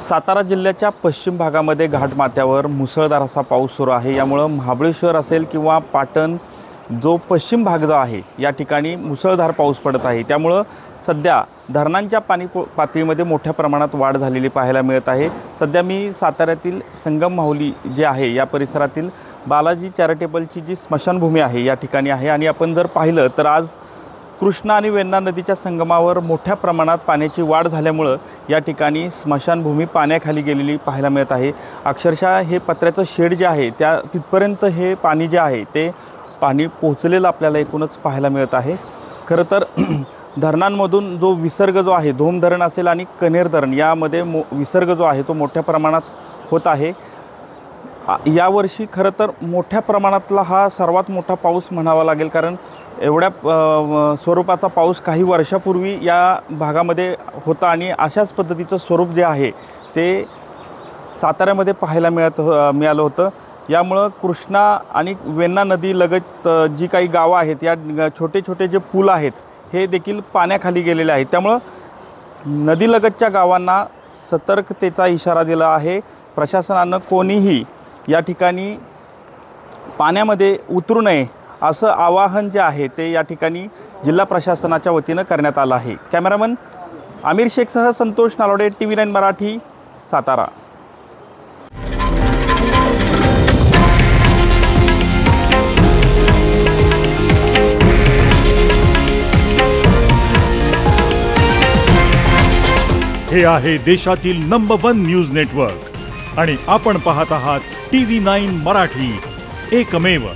सातारा जिल्ह्याच्या पश्चिम भागामध्ये घाटमाथ्यावर मुसळधार असा पाऊस सुरू आहे। यामुळे महाबळेश्वर असेल किंवा पाटण जो पश्चिम भाग जो आहे या ठिकाणी मुसळधार पाऊस पडत आहे। त्यामुळे सध्या धरणांच्या पाणी पातळीमध्ये मोठ्या प्रमाणात वाढ झालेली पाहायला मिळत आहे। सध्या मी साताऱ्यातील संगम माहुली जे आहे या परिसरातील बालाजी चॅरिटेबलची जी स्मशानभूमी आहे या ठिकाणी आहे आणि आपण जर पाहिलं तर आज कृष्णा आणि वेण्णा नदीच्या संगमावर मोठ्या प्रमाणात पाण्याची वाढ झाल्यामुळे या ठिकाणी स्मशानभूमी पाण्याखाली गेलेली पाहायला मिळत आहे। अक्षरशः हे पत्र्याचं शेड जे आहे त्या तिथपर्यंत हे पाणी जे आहे ते पाणी पोहोचलेलं आपल्याला एकूणच पाहायला मिळत आहे। खरं तर धरणांमधून जो विसर्ग जो आहे धोम धरण असेल आणि कनेर धरण यामध्ये विसर्ग जो आहे तो मोठ्या प्रमाणात होत आहे। यावर्षी खरं तर मोठ्या प्रमाणातला हा सर्वात मोठा पाऊस म्हणावा लागेल, कारण एवढ्या स्वरूपाचा पाऊस काही वर्षापूर्वी या भागामध्ये होता आणि अशाच पद्धतीचं स्वरूप जे आहे ते साताऱ्यामध्ये पाहायला मिळालं होतं। यामुळं कृष्णा आणि वेण्णा नदी लगत जी काही गावं आहेत या छोटे छोटे जे पूल आहेत हे देखील पाण्याखाली गेलेले आहेत। त्यामुळं नदीलगतच्या गावांना सतर्कतेचा इशारा दिला आहे प्रशासनानं। कोणीही या ठिकाणी पाण्यामध्ये उतरू नये असं आवाहन जे आहे ते या ठिकाणी जिल्हा प्रशासनाच्या वतीनं करण्यात आलं आहे। कॅमेरामन आमिर शेखसह संतोष नालोडे, TV9 मराठी, सातारा। हे आहे देशातील नंबर 1 न्यूज नेटवर्क आणि आपण पाहत आहात TV9 मराठी, एकमेव।